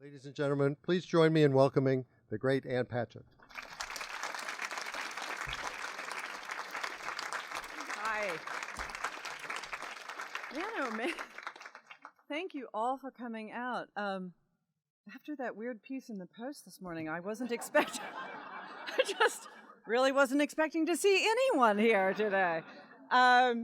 Ladies and gentlemen, please join me in welcoming the great Ann Patchett. Hi. Man, thank you all for coming out. After that weird piece in the Post this morning, I wasn't expecting, I just really wasn't expecting to see anyone here today. I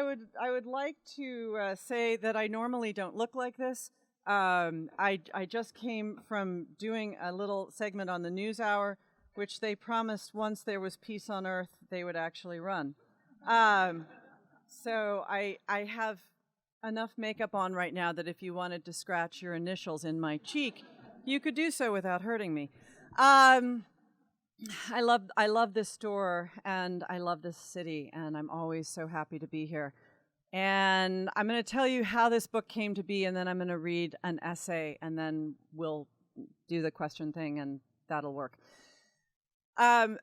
would like to say that I normally don't look like this. I just came from doing a little segment on the NewsHour, which they promised once there was peace on Earth, they would actually run. So I have enough makeup on right now that if you wanted to scratch your initials in my cheek, you could do so without hurting me. I love this store, and I love this city, and I'm always so happy to be here. And I'm going to tell you how this book came to be, and then I'm going to read an essay, and then we'll do the question thing, and that'll work. I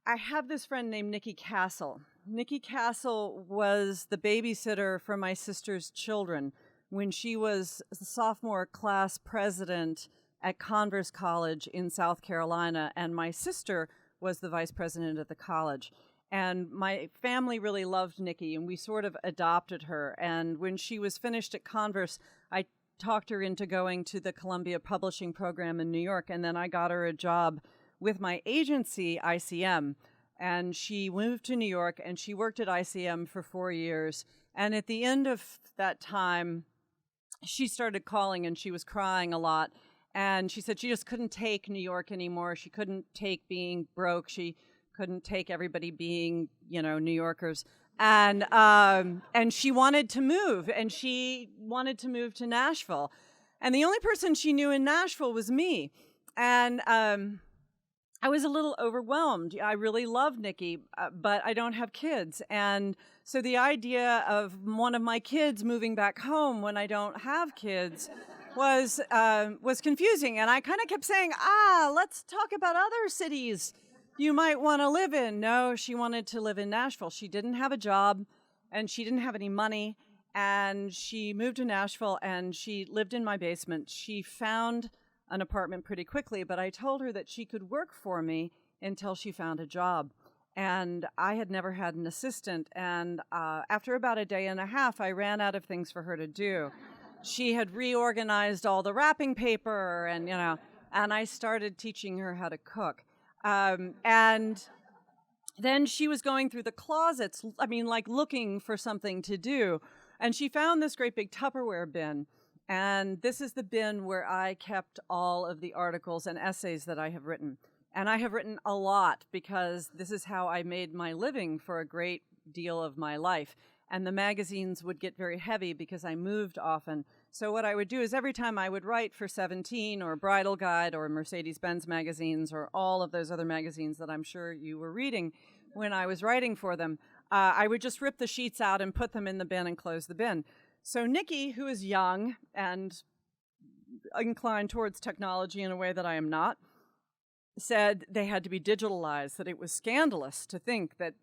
have this friend named Nikki Castle. Nikki Castle was the babysitter for my sister's children when she was the sophomore class president at Converse College in South Carolina, and my sister was the vice president at the college. And my family really loved Nikki, and we sort of adopted her. And when she was finished at Converse, I talked her into going to the Columbia Publishing Program in New York, and then I got her a job with my agency, ICM. And she moved to New York, and she worked at ICM for 4 years. And at the end of that time, she started calling, and she was crying a lot. And she said she just couldn't take New York anymore. She couldn't take being broke. She couldn't take everybody being, New Yorkers. And she wanted to move, and she wanted to move to Nashville. And the only person she knew in Nashville was me. And I was a little overwhelmed. I really love Nikki, but I don't have kids. And so the idea of one of my kids moving back home when I don't have kids was confusing. And I kind of kept saying, let's talk about other cities you might want to live in. No, she wanted to live in Nashville. She didn't have a job, and she didn't have any money. And she moved to Nashville, and she lived in my basement. She found an apartment pretty quickly, but I told her that she could work for me until she found a job. And I had never had an assistant, and after about a day and a half, I ran out of things for her to do. She had reorganized all the wrapping paper, and I started teaching her how to cook. And then she was going through the closets, looking for something to do, and she found this great big Tupperware bin. And this is the bin where I kept all of the articles and essays that I have written. And I have written a lot because this is how I made my living for a great deal of my life. And the magazines would get very heavy because I moved often. So what I would do is every time I would write for 17 or Bridal Guide or Mercedes-Benz magazines or all of those other magazines that I'm sure you were reading when I was writing for them, I would just rip the sheets out and put them in the bin and close the bin. So Nikki, who is young and inclined towards technology in a way that I am not, said they had to be digitalized, that it was scandalous to think that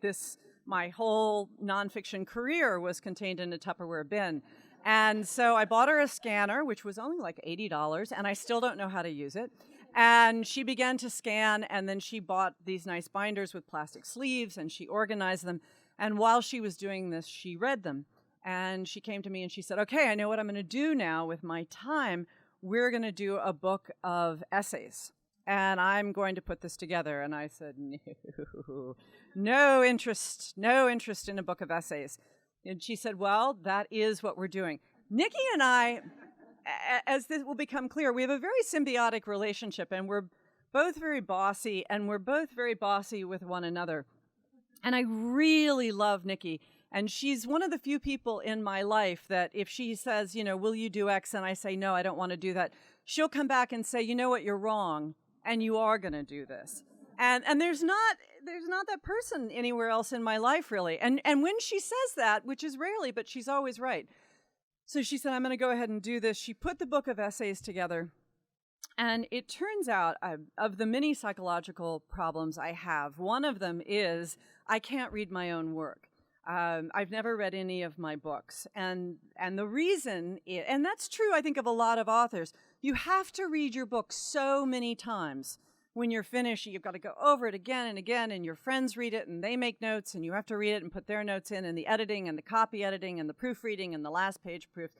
my whole nonfiction career was contained in a Tupperware bin. And so I bought her a scanner, which was only like $80, and I still don't know how to use it. And she began to scan, and then she bought these nice binders with plastic sleeves, and she organized them. And while she was doing this, she read them. And she came to me and she said, okay, I know what I'm going to do now with my time. We're going to do a book of essays, and I'm going to put this together. And I said, no interest in a book of essays. And she said, well, that is what we're doing. Nikki and I, as this will become clear, we have a very symbiotic relationship, and we're both very bossy, and we're both very bossy with one another. And I really love Nikki. And she's one of the few people in my life that if she says, will you do X? And I say, no, I don't want to do that. She'll come back and say, you know what, you're wrong, and you are going to do this. And there's not that person anywhere else in my life, really. And when she says that, which is rarely, but she's always right. So she said, I'm going to go ahead and do this. She put the book of essays together. And it turns out, of the many psychological problems I have, one of them is I can't read my own work. I've never read any of my books. And the reason, and that's true, I think, of a lot of authors. You have to read your book so many times. When you're finished, you've got to go over it again and again, and your friends read it, and they make notes, and you have to read it and put their notes in, and the editing, and the copy editing, and the proofreading, and the last page proofs.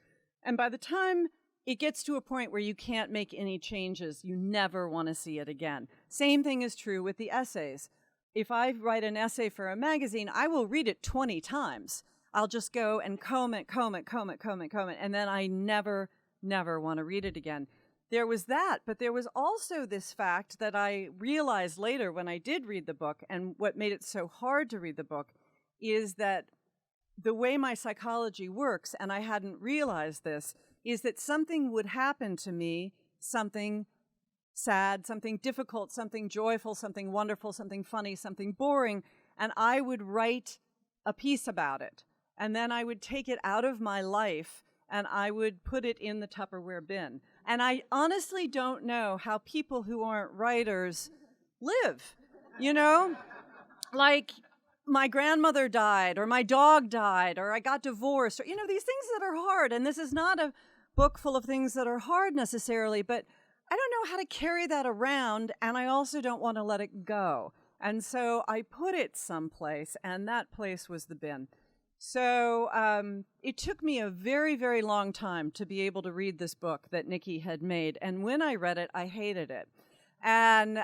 And by the time it gets to a point where you can't make any changes, you never want to see it again. Same thing is true with the essays. If I write an essay for a magazine, I will read it 20 times. I'll just go and comb it, and then I never want to read it again. There was that, but there was also this fact that I realized later when I did read the book, and what made it so hard to read the book is that the way my psychology works, and I hadn't realized this, is that something would happen to me, something sad, something difficult, something joyful, something wonderful, something funny, something boring, and I would write a piece about it. And then I would take it out of my life and I would put it in the Tupperware bin. And I honestly don't know how people who aren't writers live, you know? Like, my grandmother died, or my dog died, or I got divorced, or, you know, these things that are hard. And this is not a book full of things that are hard necessarily, but I don't know how to carry that around, and I also don't want to let it go. And so I put it someplace, and that place was the bin. So it took me a very, very long time to be able to read this book that Nikki had made. And when I read it, I hated it. And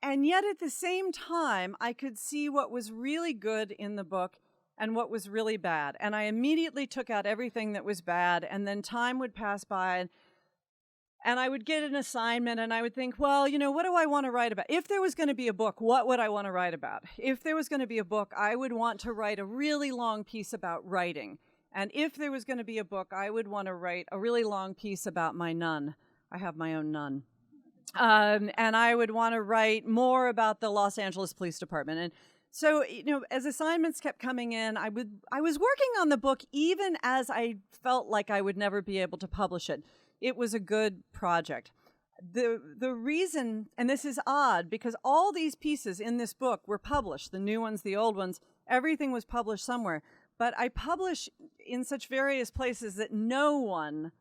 yet at the same time, I could see what was really good in the book and what was really bad. And I immediately took out everything that was bad, and then time would pass by, and I would get an assignment, and I would think, well, you know, what do I want to write about? If there was going to be a book, what would I want to write about? If there was going to be a book, I would want to write a really long piece about writing. And if there was going to be a book, I would want to write a really long piece about my nun. I have my own nun. And I would want to write more about the Los Angeles Police Department. And so, you know, as assignments kept coming in, I was working on the book even as I felt like I would never be able to publish it. It was a good project. The reason, and this is odd, because all these pieces in this book were published, the new ones, the old ones, everything was published somewhere. But I publish in such various places that no one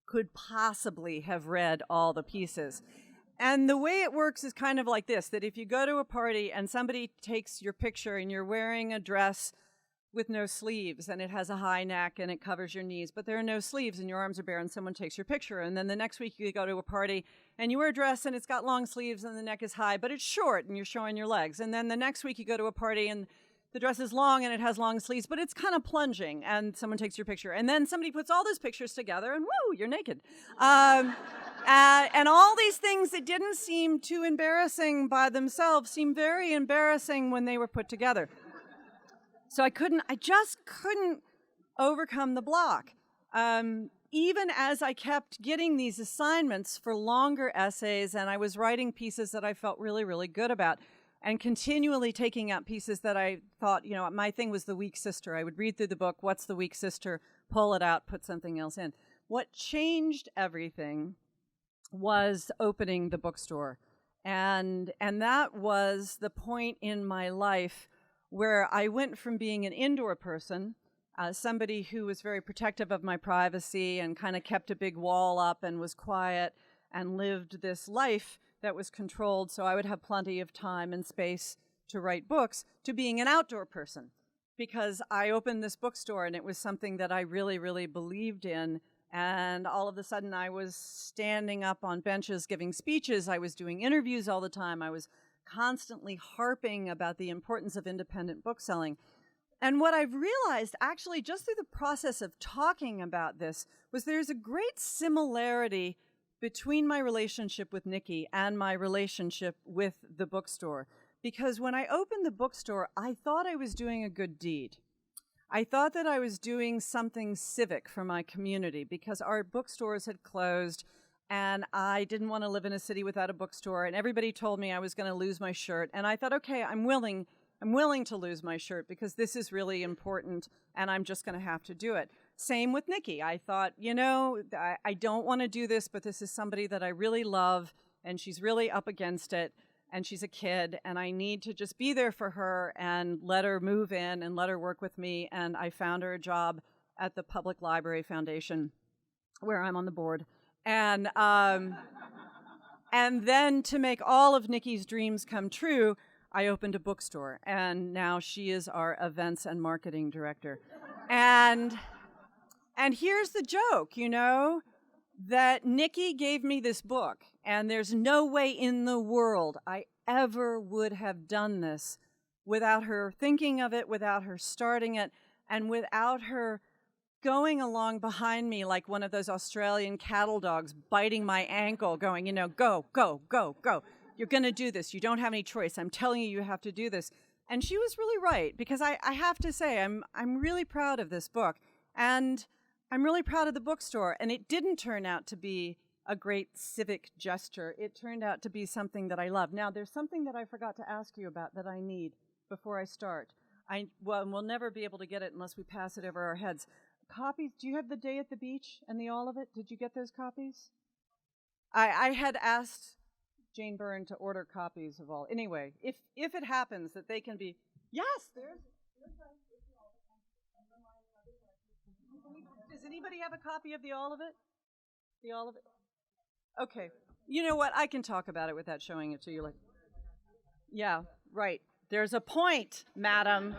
could possibly have read all the pieces. And the way it works is kind of like this, that if you go to a party and somebody takes your picture and you're wearing a dress with no sleeves, and it has a high neck and it covers your knees, but there are no sleeves and your arms are bare, and someone takes your picture. And then the next week you go to a party and you wear a dress and it's got long sleeves and the neck is high, but it's short and you're showing your legs. And then the next week you go to a party and the dress is long and it has long sleeves, but it's kind of plunging, and someone takes your picture. And then somebody puts all those pictures together and woo, you're naked. And all these things that didn't seem too embarrassing by themselves seem very embarrassing when they were put together. So I just couldn't overcome the block. Even as I kept getting these assignments for longer essays, and I was writing pieces that I felt really, really good about, and continually taking out pieces that I thought, you know, my thing was the weak sister. I would read through the book, what's the weak sister, pull it out, put something else in. What changed everything was opening the bookstore. And that was the point in my life where I went from being an indoor person, somebody who was very protective of my privacy and kind of kept a big wall up and was quiet and lived this life that was controlled so I would have plenty of time and space to write books, to being an outdoor person. Because I opened this bookstore and it was something that I really, really believed in. And all of a sudden I was standing up on benches giving speeches. I was doing interviews all the time. I was constantly harping about the importance of independent bookselling. And what I've realized, actually, just through the process of talking about this, was there's a great similarity between my relationship with Nikki and my relationship with the bookstore. Because when I opened the bookstore, I thought I was doing a good deed. I thought that I was doing something civic for my community because our bookstores had closed, and I didn't want to live in a city without a bookstore, and everybody told me I was going to lose my shirt. And I thought, okay, I'm willing to lose my shirt because this is really important, and I'm just going to have to do it. Same with Nikki. I thought, you know, I don't want to do this, but this is somebody that I really love, and she's really up against it, and she's a kid, and I need to just be there for her and let her move in and let her work with me. And I found her a job at the Public Library Foundation, where I'm on the board. And and then to make all of Nikki's dreams come true, I opened a bookstore, and now she is our events and marketing director. And here's the joke, that Nikki gave me this book, and there's no way in the world I ever would have done this without her thinking of it, without her starting it, and without her going along behind me like one of those Australian cattle dogs, biting my ankle, going, go, go, go, go. You're going to do this. You don't have any choice. I'm telling you, you have to do this. And she was really right, because I have to say, I'm really proud of this book. And I'm really proud of the bookstore. And it didn't turn out to be a great civic gesture. It turned out to be something that I love. Now, there's something that I forgot to ask you about that I need before I start. We'll never be able to get it unless we pass it over our heads. Copies, do you have The Day at the Beach and the All of It? Did you get those copies? I had asked Jane Byrne to order copies of all. Anyway, if it happens that they can be, yes, there's does anybody have a copy of the All of It? The All of It? Okay. You know what? I can talk about it without showing it to you. Yeah, right. There's a point, madam.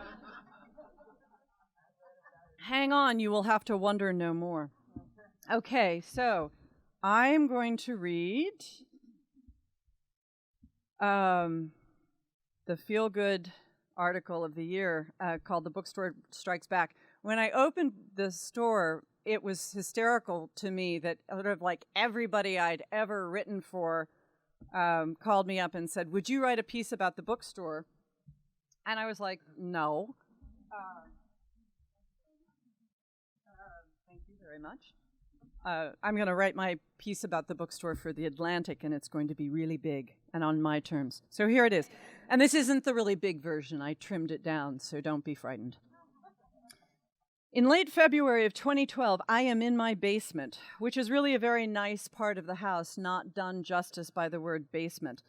Hang on, you will have to wonder no more. Okay, so I'm going to read the feel-good article of the year called The Bookstore Strikes Back. When I opened the store, it was hysterical to me that sort of like everybody I'd ever written for called me up and said, would you write a piece about the bookstore? And I was like, no. Thank you very much. I'm going to write my piece about the bookstore for The Atlantic, and it's going to be really big and on my terms. So here it is. And this isn't the really big version. I trimmed it down, so don't be frightened. In late February of 2012, I am in my basement, which is really a very nice part of the house, not done justice by the word basement.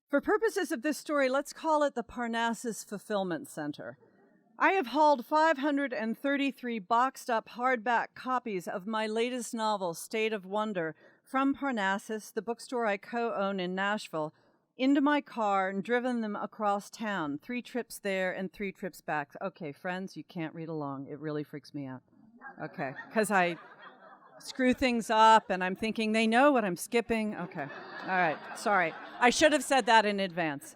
For purposes of this story, let's call it the Parnassus Fulfillment Center. I have hauled 533 boxed-up hardback copies of my latest novel, State of Wonder, from Parnassus, the bookstore I co-own in Nashville, into my car and driven them across town, 3 trips there and 3 trips back. Okay, friends, you can't read along. It really freaks me out. Okay, because I screw things up and I'm thinking they know what I'm skipping. Okay, all right, sorry. I should have said that in advance.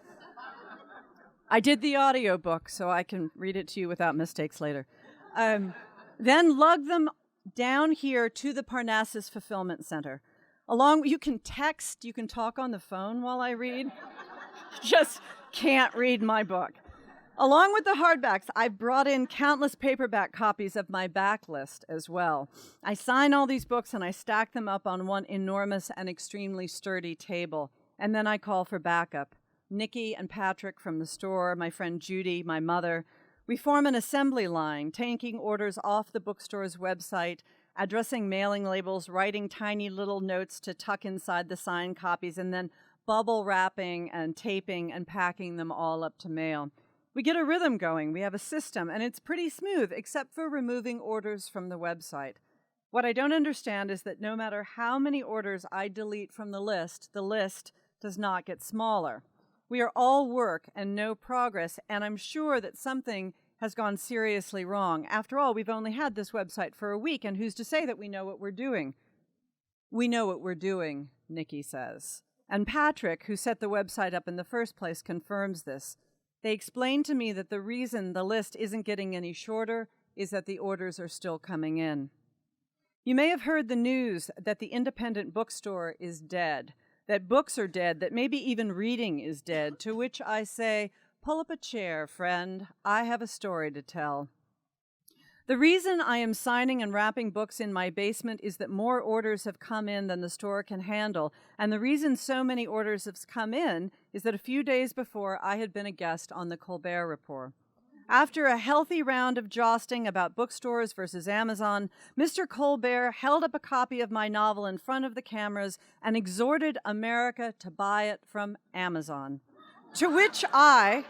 I did the audiobook, so I can read it to you without mistakes later. Then lug them down here to the Parnassus Fulfillment Center. You can text, you can talk on the phone while I read. Just can't read my book. Along with the hardbacks, I've brought in countless paperback copies of my backlist as well. I sign all these books and I stack them up on one enormous and extremely sturdy table, and then I call for backup. Nikki and Patrick from the store, my friend Judy, my mother. We form an assembly line, taking orders off the bookstore's website, addressing mailing labels, writing tiny little notes to tuck inside the signed copies, and then bubble wrapping and taping and packing them all up to mail. We get a rhythm going. We have a system, and it's pretty smooth, except for removing orders from the website. What I don't understand is that no matter how many orders I delete from the list does not get smaller. We are all work and no progress, and I'm sure that something has gone seriously wrong. After all, we've only had this website for a week, and who's to say that we know what we're doing? We know what we're doing, Nikki says. And Patrick, who set the website up in the first place, confirms this. They explained to me that the reason the list isn't getting any shorter is that the orders are still coming in. You may have heard the news that the independent bookstore is dead, that books are dead, that maybe even reading is dead, to which I say, pull up a chair, friend. I have a story to tell. The reason I am signing and wrapping books in my basement is that more orders have come in than the store can handle, and the reason so many orders have come in is that a few days before I had been a guest on the Colbert Report. After a healthy round of jousting about bookstores versus Amazon, Mr. Colbert held up a copy of my novel in front of the cameras and exhorted America to buy it from Amazon. To which I,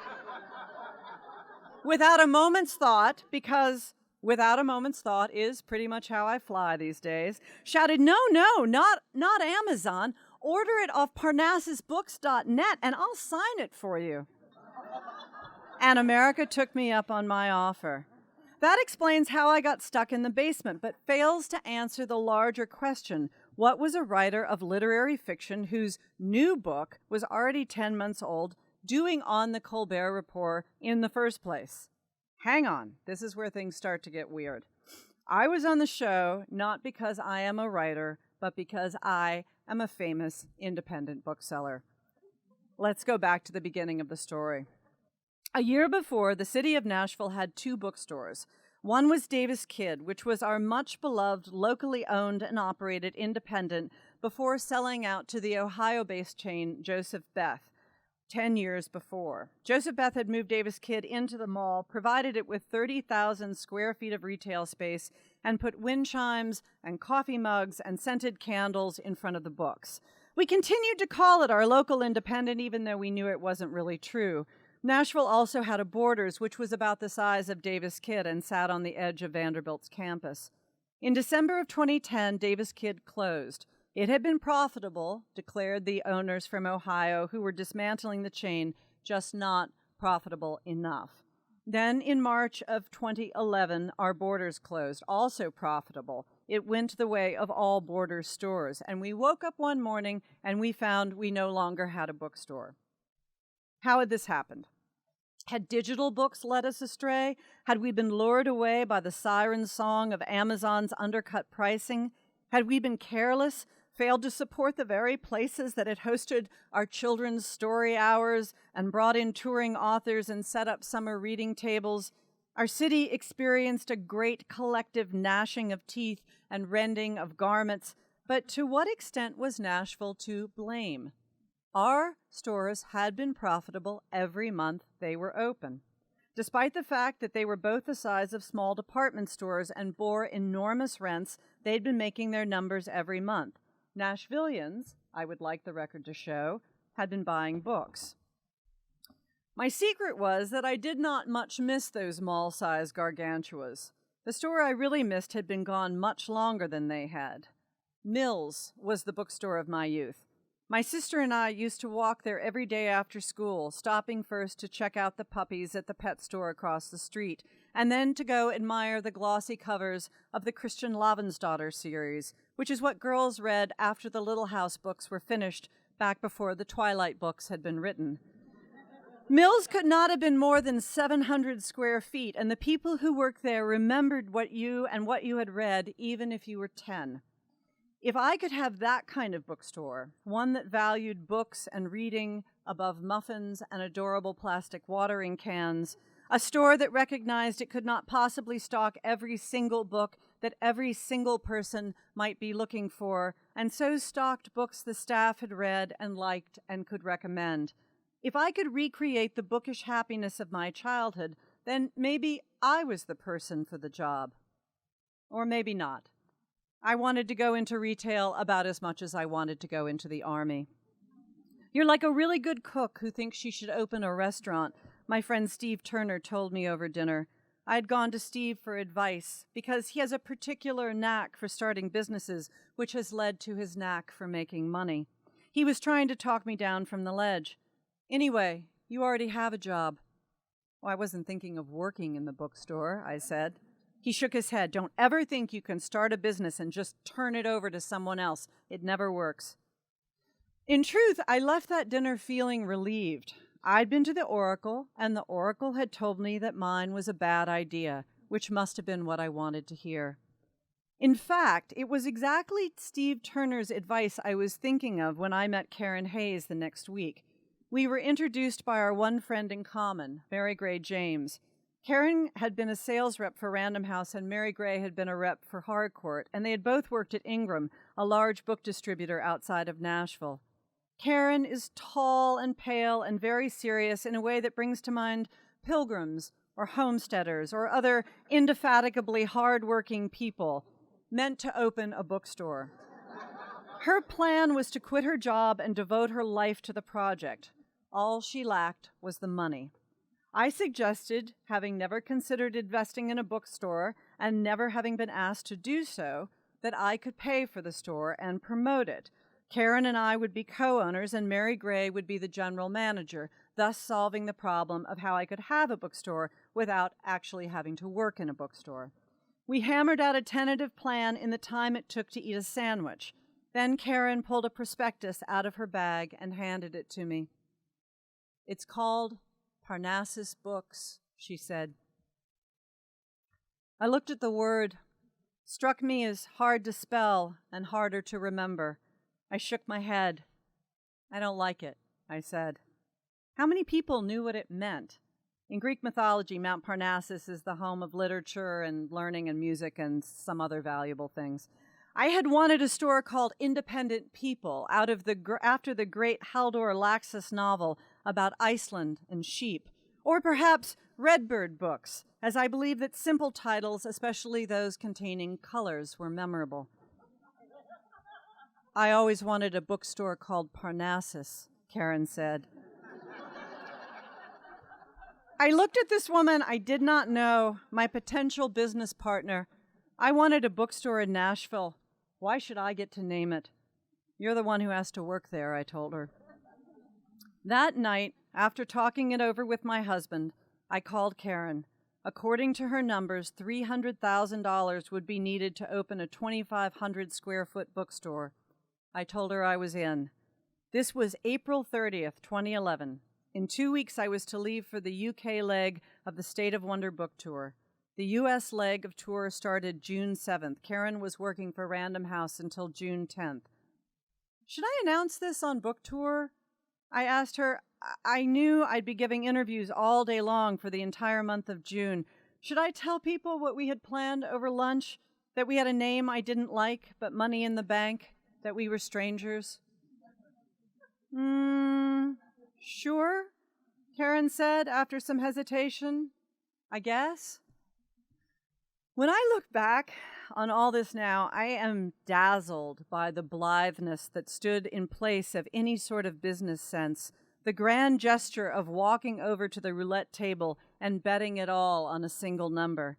without a moment's thought, because without a moment's thought, is pretty much how I fly these days, shouted, "No, no, not Amazon. Order it off parnassusbooks.net and I'll sign it for you." And America took me up on my offer. That explains how I got stuck in the basement, but fails to answer the larger question: what was a writer of literary fiction whose new book was already 10 months old doing on the Colbert Report in the first place? Hang on, this is where things start to get weird. I was on the show not because I am a writer, but because I am a famous independent bookseller. Let's go back to the beginning of the story. A year before, the city of Nashville had 2 bookstores. One was Davis Kidd, which was our much-beloved, locally owned and operated independent before selling out to the Ohio-based chain Joseph Beth 10 years before. Joseph Beth had moved Davis Kidd into the mall, provided it with 30,000 square feet of retail space, and put wind chimes and coffee mugs and scented candles in front of the books. We continued to call it our local independent, even though we knew it wasn't really true. Nashville also had a Borders, which was about the size of Davis Kidd and sat on the edge of Vanderbilt's campus. In December of 2010, Davis Kidd closed. It had been profitable, declared the owners from Ohio who were dismantling the chain, just not profitable enough. Then in March of 2011, our Borders closed, also profitable. It went the way of all Borders stores, and we woke up one morning and we found we no longer had a bookstore. How had this happened? Had digital books led us astray? Had we been lured away by the siren song of Amazon's undercut pricing? Had we been careless, failed to support the very places that had hosted our children's story hours and brought in touring authors and set up summer reading tables? Our city experienced a great collective gnashing of teeth and rending of garments, but to what extent was Nashville to blame? Our stores had been profitable every month they were open. Despite the fact that they were both the size of small department stores and bore enormous rents, they'd been making their numbers every month. Nashvillians, I would like the record to show, had been buying books. My secret was that I did not much miss those mall-sized gargantuas. The store I really missed had been gone much longer than they had. Mills was the bookstore of my youth. My sister and I used to walk there every day after school, stopping first to check out the puppies at the pet store across the street, and then to go admire the glossy covers of the Christian Lavensdatter series, which is what girls read after the Little House books were finished back before the Twilight books had been written. Mills could not have been more than 700 square feet, and the people who worked there remembered what you had read, even if you were 10. If I could have that kind of bookstore, one that valued books and reading above muffins and adorable plastic watering cans, a store that recognized it could not possibly stock every single book that every single person might be looking for, and so stocked books the staff had read and liked and could recommend. If I could recreate the bookish happiness of my childhood, then maybe I was the person for the job. Or maybe not. I wanted to go into retail about as much as I wanted to go into the Army. You're like a really good cook who thinks she should open a restaurant, my friend Steve Turner told me over dinner. I had gone to Steve for advice because he has a particular knack for starting businesses, which has led to his knack for making money. He was trying to talk me down from the ledge. Anyway, you already have a job. Oh, I wasn't thinking of working in the bookstore, I said. He shook his head. Don't ever think you can start a business and just turn it over to someone else. It never works. In truth, I left that dinner feeling relieved. I'd been to the Oracle, and the Oracle had told me that mine was a bad idea, which must have been what I wanted to hear. In fact, it was exactly Steve Turner's advice I was thinking of when I met Karen Hayes the next week. We were introduced by our one friend in common, Mary Gray James. Karen had been a sales rep for Random House, and Mary Gray had been a rep for Harcourt, and they had both worked at Ingram, a large book distributor outside of Nashville. Karen is tall and pale and very serious in a way that brings to mind pilgrims or homesteaders or other indefatigably hard-working people meant to open a bookstore. Her plan was to quit her job and devote her life to the project. All she lacked was the money. I suggested, having never considered investing in a bookstore and never having been asked to do so, that I could pay for the store and promote it. Karen and I would be co-owners, and Mary Gray would be the general manager, thus solving the problem of how I could have a bookstore without actually having to work in a bookstore. We hammered out a tentative plan in the time it took to eat a sandwich. Then Karen pulled a prospectus out of her bag and handed it to me. "It's called Parnassus Books," she said. I looked at the word. Struck me as hard to spell and harder to remember. I shook my head. "I don't like it," I said. How many people knew what it meant? In Greek mythology, Mount Parnassus is the home of literature and learning and music and some other valuable things. I had wanted a store called Independent People after the great Halldór Laxness novel about Iceland and sheep, or perhaps Redbird books, as I believe that simple titles, especially those containing colors, were memorable. "I always wanted a bookstore called Parnassus," Karen said. I looked at this woman I did not know, my potential business partner. "I wanted a bookstore in Nashville. Why should I get to name it?" "You're the one who has to work there," I told her. That night, after talking it over with my husband, I called Karen. According to her numbers, $300,000 would be needed to open a 2,500 square foot bookstore. I told her I was in. This was April 30th, 2011. In 2 weeks, I was to leave for the UK leg of the State of Wonder book tour. The US leg of tour started June 7th. Karen was working for Random House until June 10th. "Should I announce this on book tour?" I asked her. I knew I'd be giving interviews all day long for the entire month of June. Should I tell people what we had planned over lunch? That we had a name I didn't like, but money in the bank? That we were strangers? Sure, Karen said after some hesitation. "I guess." When I look back on all this now, I am dazzled by the blitheness that stood in place of any sort of business sense, the grand gesture of walking over to the roulette table and betting it all on a single number.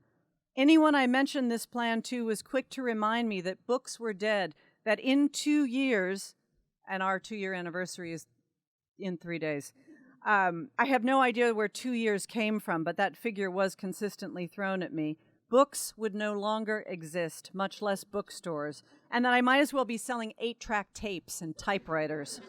Anyone I mentioned this plan to was quick to remind me that books were dead, that in 2 years, and our 2-year anniversary is in 3 days, I have no idea where 2 years came from, but that figure was consistently thrown at me. Books would no longer exist, much less bookstores, and that I might as well be selling 8-track tapes and typewriters.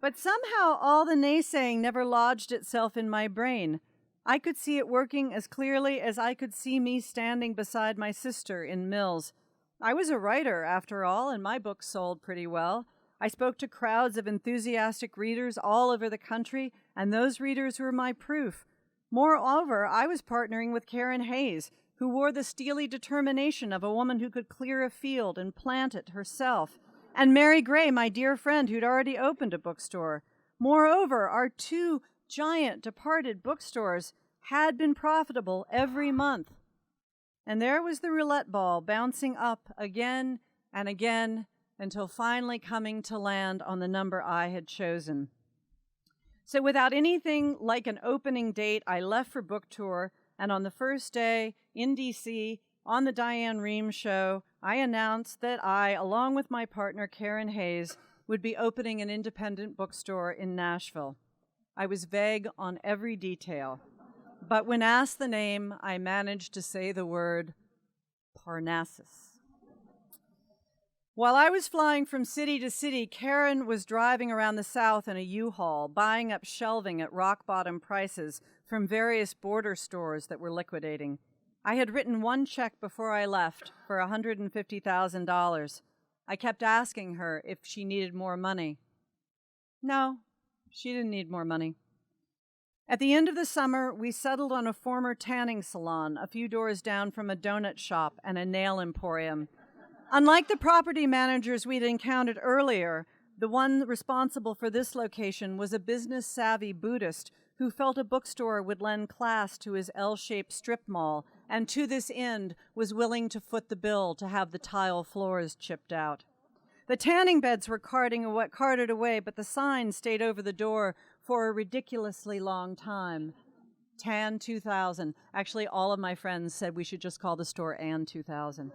But somehow all the naysaying never lodged itself in my brain. I could see it working as clearly as I could see me standing beside my sister in Mills. I was a writer, after all, and my books sold pretty well. I spoke to crowds of enthusiastic readers all over the country, and those readers were my proof. Moreover, I was partnering with Karen Hayes, who wore the steely determination of a woman who could clear a field and plant it herself, and Mary Gray, my dear friend, who'd already opened a bookstore. Moreover, our 2 giant departed bookstores had been profitable every month. And there was the roulette ball bouncing up again and again until finally coming to land on the number I had chosen. So without anything like an opening date, I left for book tour, and on the first day in D.C., on the Diane Rehm show, I announced that I, along with my partner Karen Hayes, would be opening an independent bookstore in Nashville. I was vague on every detail, but when asked the name, I managed to say the word Parnassus. While I was flying from city to city, Karen was driving around the South in a U-Haul, buying up shelving at rock-bottom prices from various border stores that were liquidating. I had written one check before I left for $150,000. I kept asking her if she needed more money. No, she didn't need more money. At the end of the summer, we settled on a former tanning salon a few doors down from a donut shop and a nail emporium. Unlike the property managers we'd encountered earlier, the one responsible for this location was a business-savvy Buddhist who felt a bookstore would lend class to his L-shaped strip mall, and to this end was willing to foot the bill to have the tile floors chipped out. The tanning beds were carted away, but the sign stayed over the door for a ridiculously long time. Tan 2000. Actually, all of my friends said we should just call the store Ann 2000.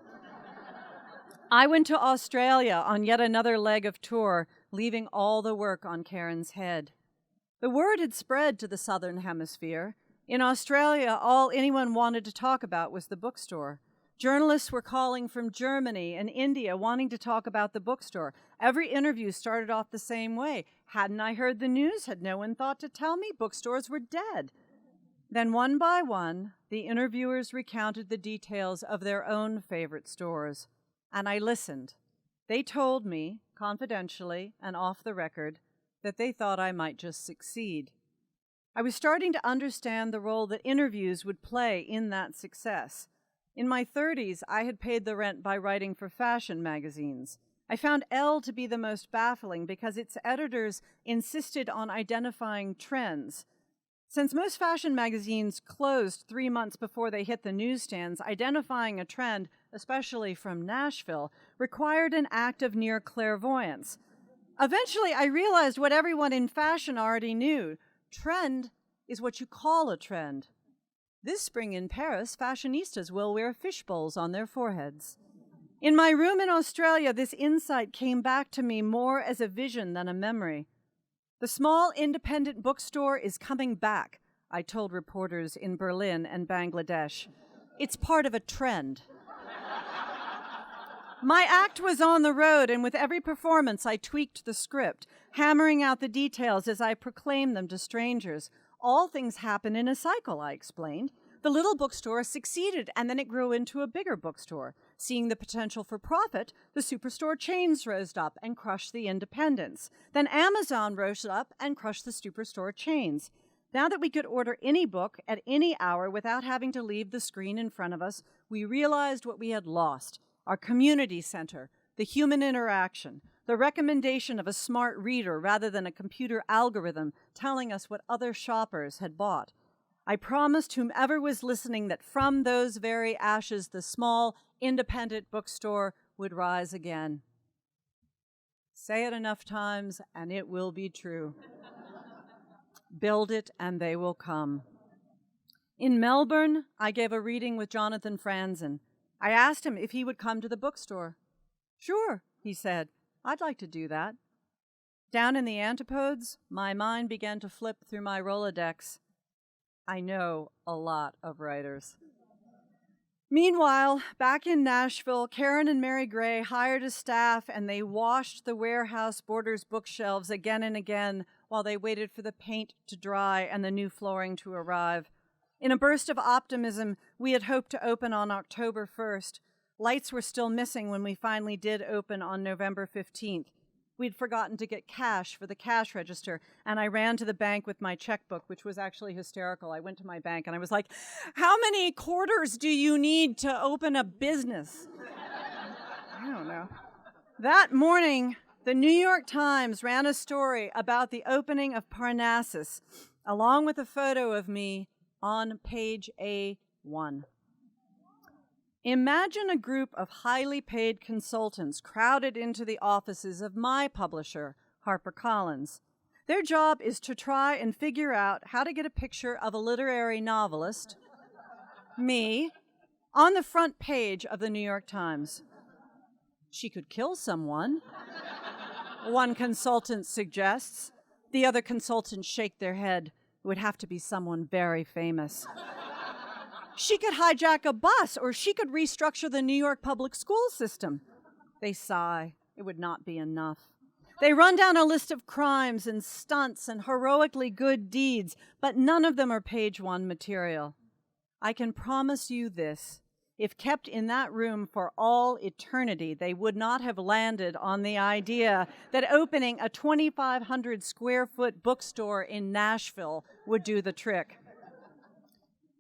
I went to Australia on yet another leg of tour, leaving all the work on Karen's head. The word had spread to the Southern Hemisphere. In Australia, all anyone wanted to talk about was the bookstore. Journalists were calling from Germany and India wanting to talk about the bookstore. Every interview started off the same way. Hadn't I heard the news? Had no one thought to tell me? Bookstores were dead. Then one by one, the interviewers recounted the details of their own favorite stores. And I listened. They told me, confidentially and off the record, that they thought I might just succeed. I was starting to understand the role that interviews would play in that success. In my 30s, I had paid the rent by writing for fashion magazines. I found Elle to be the most baffling because its editors insisted on identifying trends. Since most fashion magazines closed 3 months before they hit the newsstands, identifying a trend, especially from Nashville, required an act of near clairvoyance. Eventually, I realized what everyone in fashion already knew. Trend is what you call a trend. This spring in Paris, fashionistas will wear fishbowls on their foreheads. In my room in Australia, this insight came back to me more as a vision than a memory. The small independent bookstore is coming back, I told reporters in Berlin and Bangladesh. It's part of a trend. My act was on the road, and with every performance, I tweaked the script, hammering out the details as I proclaimed them to strangers. All things happen in a cycle, I explained. The little bookstore succeeded, and then it grew into a bigger bookstore. Seeing the potential for profit, the superstore chains rose up and crushed the independents. Then Amazon rose up and crushed the superstore chains. Now that we could order any book at any hour without having to leave the screen in front of us, we realized what we had lost. Our community center, the human interaction, the recommendation of a smart reader rather than a computer algorithm telling us what other shoppers had bought. I promised whomever was listening that from those very ashes, the small, independent bookstore would rise again. Say it enough times, and it will be true. Build it, and they will come. In Melbourne, I gave a reading with Jonathan Franzen. I asked him if he would come to the bookstore. Sure, he said. I'd like to do that. Down in the Antipodes, my mind began to flip through my Rolodex. I know a lot of writers. Meanwhile, back in Nashville, Karen and Mary Gray hired a staff and they washed the warehouse Borders bookshelves again and again while they waited for the paint to dry and the new flooring to arrive. In a burst of optimism, we had hoped to open on October 1st. Lights were still missing when we finally did open on November 15th. We'd forgotten to get cash for the cash register, and I ran to the bank with my checkbook, which was actually hysterical. I went to my bank, and I was like, how many quarters do you need to open a business? I don't know. That morning, the New York Times ran a story about the opening of Parnassus, along with a photo of me on page A1. Imagine a group of highly paid consultants crowded into the offices of my publisher, HarperCollins. Their job is to try and figure out how to get a picture of a literary novelist, me, on the front page of the New York Times. She could kill someone, one consultant suggests. The other consultants shake their head. It would have to be someone very famous. She could hijack a bus, or she could restructure the New York public school system. They sigh. It would not be enough. They run down a list of crimes and stunts and heroically good deeds, but none of them are page one material. I can promise you this. If kept in that room for all eternity, they would not have landed on the idea that opening a 2,500 square foot bookstore in Nashville would do the trick.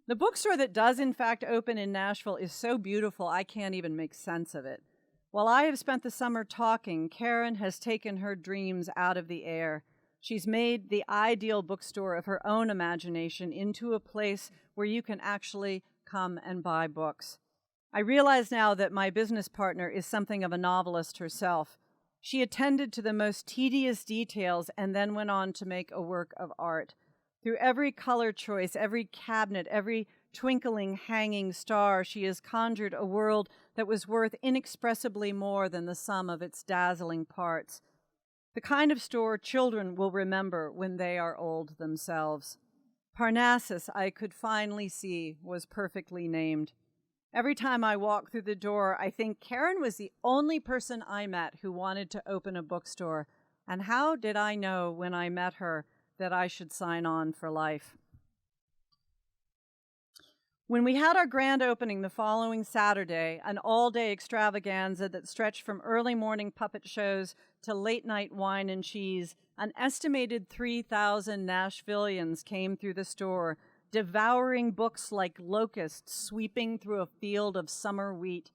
The bookstore that does, in fact, open in Nashville is so beautiful I can't even make sense of it. While I have spent the summer talking, Karen has taken her dreams out of the air. She's made the ideal bookstore of her own imagination into a place where you can actually come and buy books. I realize now that my business partner is something of a novelist herself. She attended to the most tedious details and then went on to make a work of art. Through every color choice, every cabinet, every twinkling hanging star, she has conjured a world that was worth inexpressibly more than the sum of its dazzling parts. The kind of store children will remember when they are old themselves. Parnassus, I could finally see, was perfectly named. Every time I walk through the door, I think Karen was the only person I met who wanted to open a bookstore. And how did I know when I met her that I should sign on for life? When we had our grand opening the following Saturday, an all-day extravaganza that stretched from early morning puppet shows to late-night wine and cheese, an estimated 3,000 Nashvillians came through the store, devouring books like locusts sweeping through a field of summer wheat.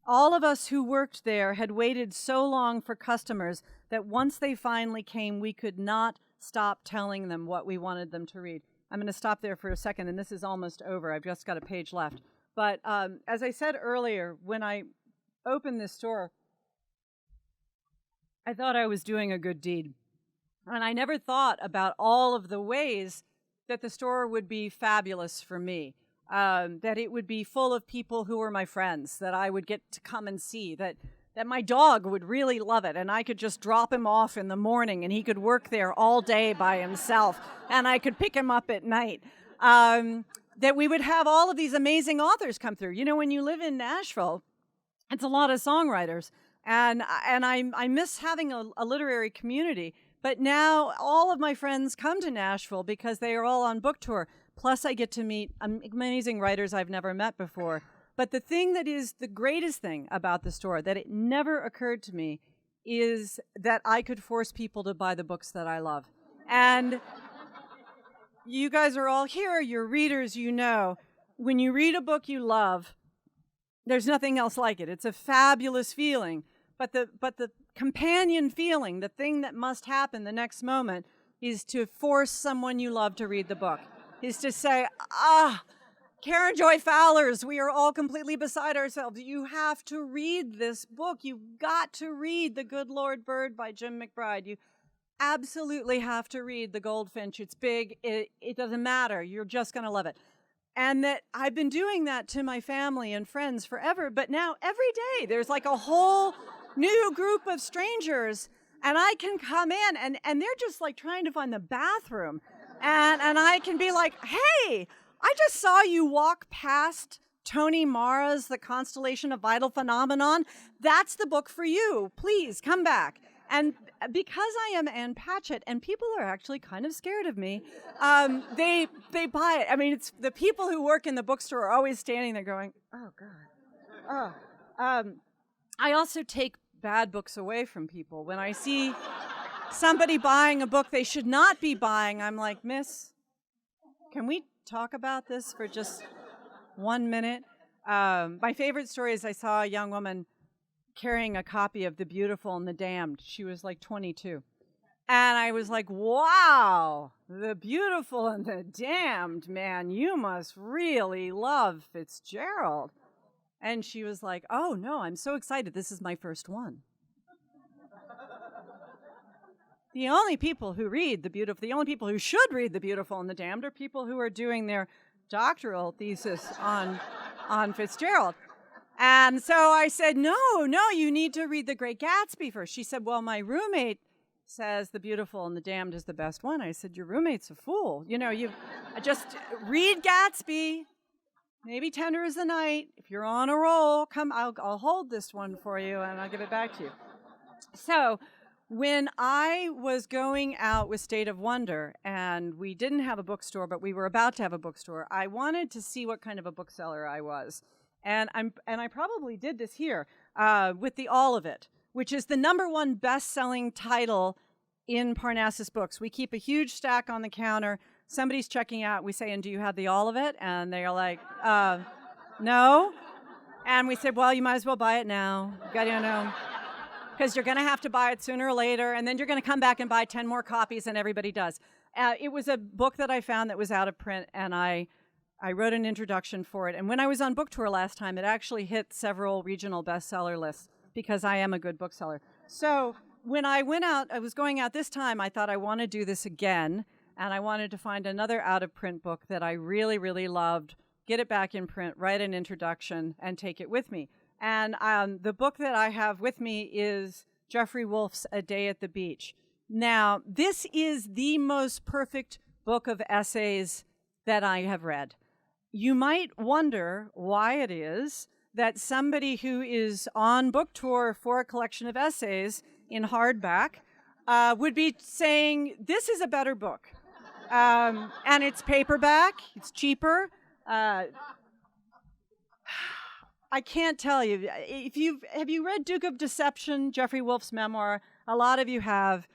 All of us who worked there had waited so long for customers that once they finally came, we could not stop telling them what we wanted them to read. I'm going to stop there for a second, and this is almost over. I've just got a page left. But as I said earlier, when I opened this store, I thought I was doing a good deed. And I never thought about all of the ways that the store would be fabulous for me, that it would be full of people who were my friends, that I would get to come and see, that my dog would really love it, and I could just drop him off in the morning, and he could work there all day by himself, and I could pick him up at night. That we would have all of these amazing authors come through. You know, when you live in Nashville, it's a lot of songwriters, and I miss having a literary community. But now all of my friends come to Nashville because they are all on book tour. Plus, I get to meet amazing writers I've never met before. But the thing that is the greatest thing about the store, that it never occurred to me, is that I could force people to buy the books that I love. And you guys are all here, you're readers, you know. When you read a book you love, there's nothing else like it. It's a fabulous feeling. But the companion feeling, the thing that must happen the next moment, is to force someone you love to read the book. Is to say, Karen Joy Fowler's, we are all completely beside ourselves. You have to read this book. You've got to read The Good Lord Bird by Jim McBride. You absolutely have to read The Goldfinch. It's big. It doesn't matter. You're just going to love it. And that I've been doing that to my family and friends forever, but now every day there's like a whole new group of strangers, and I can come in, and they're just like trying to find the bathroom. And I can be like, hey, I just saw you walk past Tony Mara's The Constellation of Vital Phenomenon. That's the book for you. Please come back. And because I am Ann Patchett, and people are actually kind of scared of me, they buy it. I mean, it's the people who work in the bookstore are always standing there going, oh, God. I also take bad books away from people. When I see somebody buying a book they should not be buying, I'm like, miss, can we talk about this for just 1 minute? My favorite story is I saw a young woman carrying a copy of The Beautiful and the Damned. She was like 22. And I was like, wow, The Beautiful and the Damned, man, you must really love Fitzgerald. And she was like, oh, no, I'm so excited. This is my first one. The only people who read The Beautiful, the only people who should read The Beautiful and the Damned are people who are doing their doctoral thesis on Fitzgerald. And so I said, no, you need to read The Great Gatsby first. She said, well, my roommate says The Beautiful and the Damned is the best one. I said, your roommate's a fool. You know, you just read Gatsby, maybe Tender as the Night. If you're on a roll, come, I'll hold this one for you and I'll give it back to you. So when I was going out with State of Wonder, and we didn't have a bookstore, but we were about to have a bookstore, I wanted to see what kind of a bookseller I was. And I probably did this here with the All of It, which is the #1 best-selling title in Parnassus books. We keep a huge stack on the counter. Somebody's checking out. We say, and do you have the All of It? And they are like, no. And we say, well, you might as well buy it now. You know, because you're going to have to buy it sooner or later, and then you're going to come back and buy 10 more copies, and everybody does. It was a book that I found that was out of print, and I wrote an introduction for it. And when I was on book tour last time, it actually hit several regional bestseller lists because I am a good bookseller. So when I went out, I was going out this time, I thought I want to do this again. and I wanted to find another out-of-print book that I really, really loved, get it back in print, write an introduction, and take it with me. And the book that I have with me is Jeffrey Wolf's A Day at the Beach. Now, this is the most perfect book of essays that I have read. You might wonder why it is that somebody who is on book tour for a collection of essays in hardback would be saying, this is a better book. And it's paperback, it's cheaper. I can't tell you. Have you read Duke of Deception, Jeffrey Wolf's memoir? A lot of you have.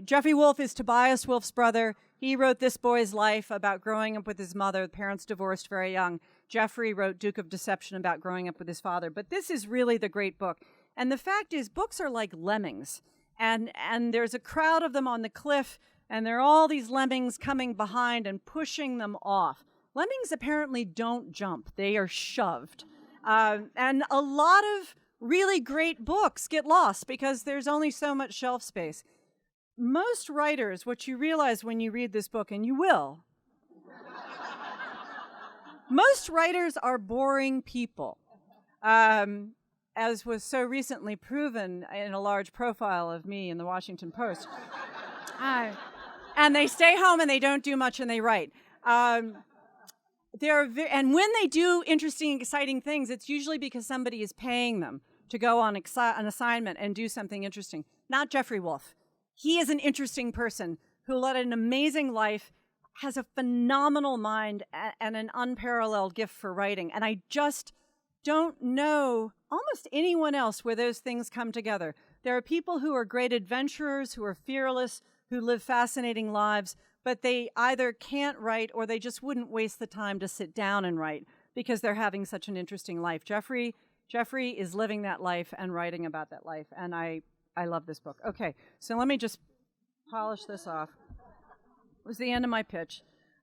Jeffrey Wolf is Tobias Wolf's brother. He wrote this boy's life about growing up with his mother. The parents divorced very young. Jeffrey wrote Duke of Deception about growing up with his father. But this is really the great book. And the fact is, books are like lemmings. And there's a crowd of them on the cliff, and there are all these lemmings coming behind and pushing them off. Lemmings apparently don't jump. They are shoved. And a lot of really great books get lost because there's only so much shelf space. Most writers, what you realize when you read this book, and you will, most writers are boring people, as was so recently proven in a large profile of me in the Washington Post. And they stay home and they don't do much and they write. And when they do interesting, exciting things, it's usually because somebody is paying them to go on an assignment and do something interesting. Not Jeffrey Wolf. He is an interesting person who led an amazing life, has a phenomenal mind, and an unparalleled gift for writing. And I just don't know almost anyone else where those things come together. There are people who are great adventurers, who are fearless, who live fascinating lives, but they either can't write or they just wouldn't waste the time to sit down and write because they're having such an interesting life. Jeffrey is living that life and writing about that life, and I love this book. Okay, so let me just polish this off. It was the end of my pitch.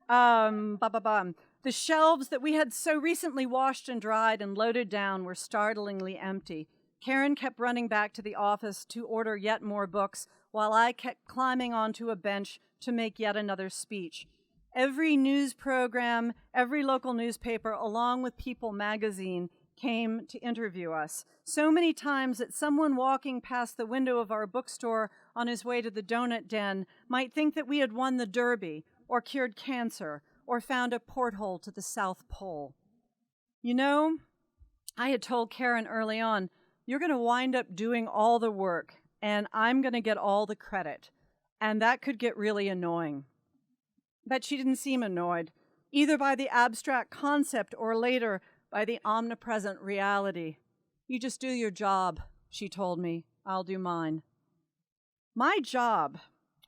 The shelves that we had so recently washed and dried and loaded down were startlingly empty. Karen kept running back to the office to order yet more books, while I kept climbing onto a bench to make yet another speech. Every news program, every local newspaper, along with People magazine, came to interview us. So many times that someone walking past the window of our bookstore on his way to the donut den might think that we had won the Derby, or cured cancer, or found a porthole to the South Pole. You know, I had told Karen early on, you're going to wind up doing all the work, and I'm going to get all the credit. And that could get really annoying. But she didn't seem annoyed, either by the abstract concept or later by the omnipresent reality. You just do your job, she told me. I'll do mine. My job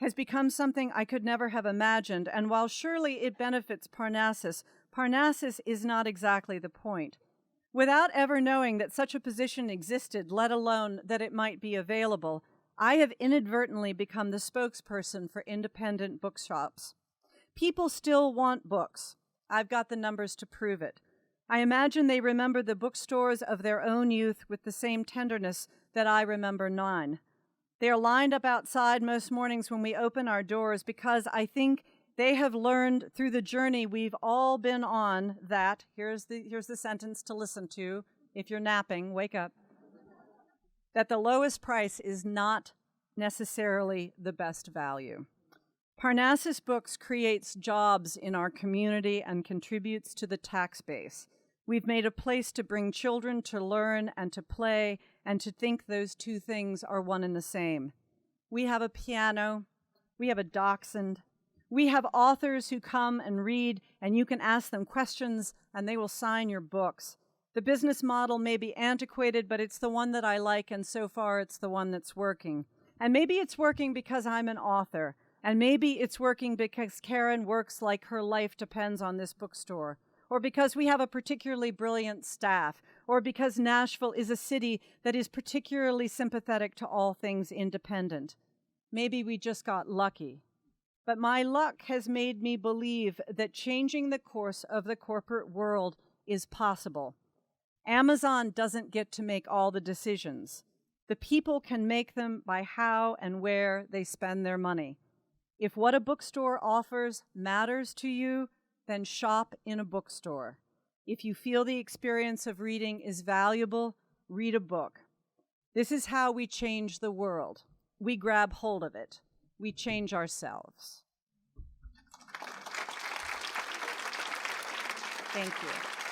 has become something I could never have imagined, and while surely it benefits Parnassus, Parnassus is not exactly the point. Without ever knowing that such a position existed, let alone that it might be available, I have inadvertently become the spokesperson for independent bookshops. People still want books. I've got the numbers to prove it. I imagine they remember the bookstores of their own youth with the same tenderness that I remember mine. They are lined up outside most mornings when we open our doors because I think they have learned through the journey we've all been on that, here's the sentence to listen to, if you're napping, wake up, that the lowest price is not necessarily the best value. Parnassus Books creates jobs in our community and contributes to the tax base. We've made a place to bring children to learn and to play and to think those two things are one and the same. We have a piano. We have a dachshund. We have authors who come and read, and you can ask them questions, and they will sign your books. The business model may be antiquated, but it's the one that I like, and so far it's the one that's working. And maybe it's working because I'm an author, and maybe it's working because Karen works like her life depends on this bookstore, or because we have a particularly brilliant staff, or because Nashville is a city that is particularly sympathetic to all things independent. Maybe we just got lucky. But my luck has made me believe that changing the course of the corporate world is possible. Amazon doesn't get to make all the decisions. The people can make them by how and where they spend their money. If what a bookstore offers matters to you, then shop in a bookstore. If you feel the experience of reading is valuable, read a book. This is how we change the world. We grab hold of it. We change ourselves. Thank you.